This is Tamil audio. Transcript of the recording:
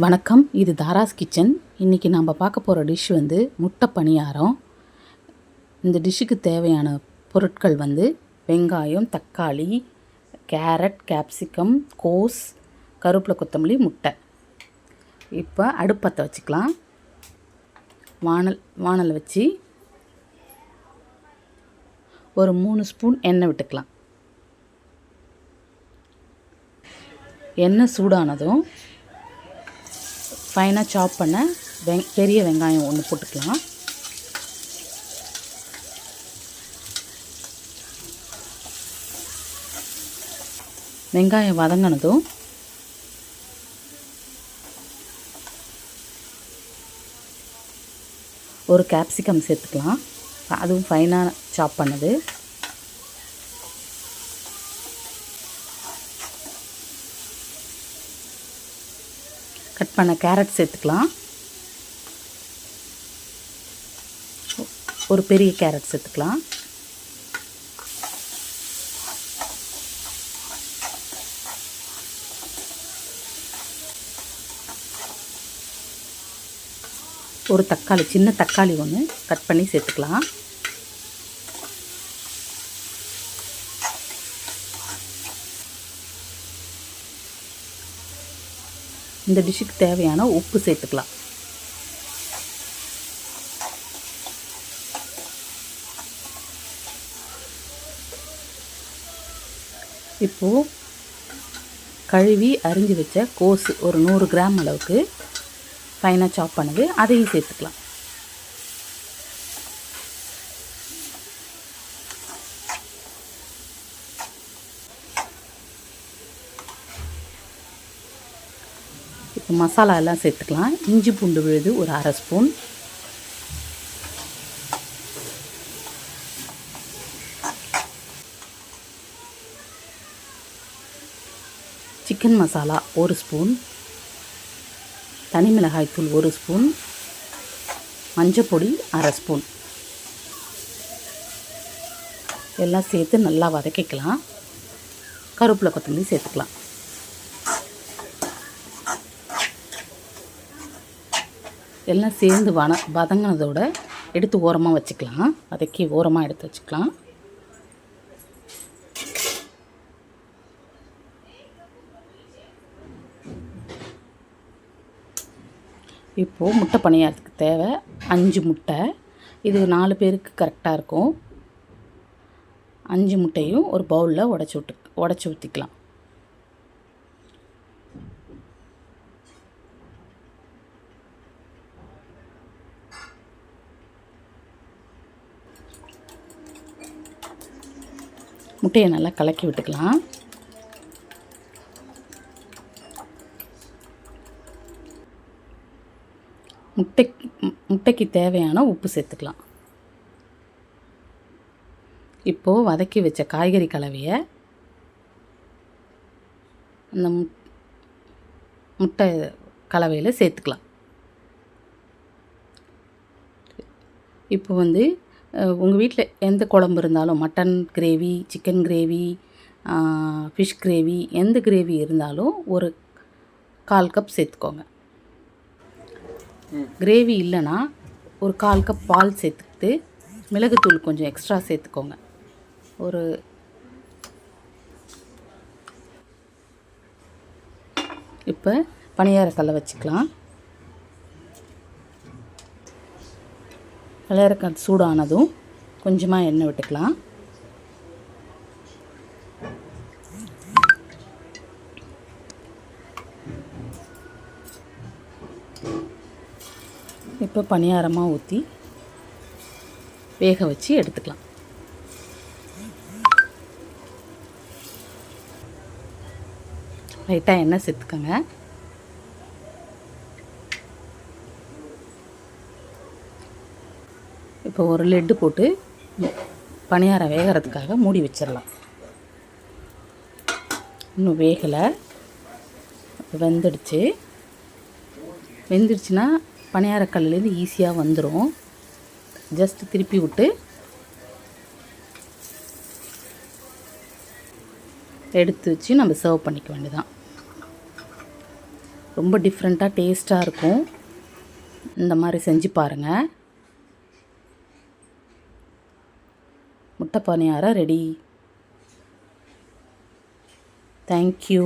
வணக்கம், இது தாராஸ் கிச்சன். இன்றைக்கி நம்ம பார்க்க போகிற டிஷ் முட்டை பணியாரம். இந்த டிஷ்ஷுக்கு தேவையான பொருட்கள் வெங்காயம், தக்காளி, கேரட், கேப்சிகம், கோஸ், கருவேப்பிலை, கொத்தமல்லி, முட்டை. இப்போ அடுப்பத்தை வச்சுக்கலாம். வானல் வச்சு ஒரு 3 ஸ்பூன் எண்ணெய் விட்டுக்கலாம். எண்ணெய் சூடானதும் ஃபைனாக சாப் பண்ண பெரிய வெங்காயம் ஒன்று போட்டுக்கலாம். வெங்காயம் வதங்கினதும் ஒரு கேப்சிகம் சேர்த்துக்கலாம். அதுவும் ஃபைனாக சாப் பண்ணது. கட் பண்ண கேரட் சேர்த்துக்கலாம். ஒரு பெரிய கேரட் சேர்த்துக்கலாம். ஒரு தக்காளி, சின்ன தக்காளி ஒன்று கட் பண்ணி சேர்த்துக்கலாம். இந்த டிஷ்ஷுக்கு தேவையான உப்பு சேர்த்துக்கலாம். இப்போது கழுவி அரிஞ்சு வச்ச கோஸ் ஒரு 100 கிராம் அளவுக்கு ஃபைனாக சாப் பண்ணது, அதையும் சேர்த்துக்கலாம். இப்போ மசாலா எல்லாம் சேர்த்துக்கலாம். இஞ்சி பூண்டு விழுது ஒரு 1/2 ஸ்பூன், சிக்கன் மசாலா 1 ஸ்பூன், தனி மிளகாய்த்தூள் 1 ஸ்பூன், மஞ்சப்பொடி 1/2 ஸ்பூன் எல்லாம் சேர்த்து நல்லா வதக்கிக்கலாம். கருவேப்பிலை, கொத்தமல்லி சேர்த்துக்கலாம். எல்லாம் சேர்ந்து வதங்கினதோடு எடுத்து ஓரமாக வச்சுக்கலாம். வதக்கி ஓரமாக எடுத்து வச்சுக்கலாம். இப்போது முட்டை பணியாரத்துக்கு தேவை 5 முட்டை. இது 4 பேருக்கு கரெக்டாக இருக்கும். 5 முட்டையும் ஒரு பவுலில் உடச்சி ஊற்றிக்கலாம். முட்டையை நல்லா கலக்கி விட்டுக்கலாம். முட்டைக்கு தேவையான உப்பு சேர்த்துக்கலாம். இப்போது வதக்கி வச்ச காய்கறி கலவையை அந்த முட்டை கலவையில் சேர்த்துக்கலாம். இப்போ உங்கள் வீட்டில் எந்த குழம்பு இருந்தாலும், mutton gravy, chicken gravy, fish gravy, எந்த கிரேவி இருந்தாலும் ஒரு 1/4 கப் சேர்த்துக்கோங்க. கிரேவி இல்லைன்னா ஒரு 1/4 கப் பால் சேர்த்துக்கிட்டு மிளகுத்தூள் கொஞ்சம் எக்ஸ்ட்ரா சேர்த்துக்கோங்க. இப்போ பணியாரக்கல்லை வச்சுக்கலாம். பணியாரக்கல் சூடானதும் கொஞ்சமாக எண்ணெய் விட்டுக்கலாம். இப்போ பணியாரமாக ஊற்றி வேக வச்சு எடுத்துக்கலாம். லைட்டாக எண்ணெய் சேர்த்துக்கோங்க. இப்போ ஒரு லெட்டு போட்டு பணியாரம் வேகிறதுக்காக மூடி வச்சிடலாம். இன்னும் வேகலை, வெந்துடுச்சுன்னா பணியாரக்கல்லேருந்து ஈஸியாக வந்துடும். ஜஸ்ட் திருப்பி விட்டு எடுத்து வச்சு நம்ம சர்வ் பண்ணிக்க வேண்டியதான். ரொம்ப டிஃப்ரெண்ட்டாக டேஸ்ட்டாக இருக்கும். இந்த மாதிரி செஞ்சு பாருங்கள். முட்டை பணியாரம் ரெடி. தேங்க்யூ.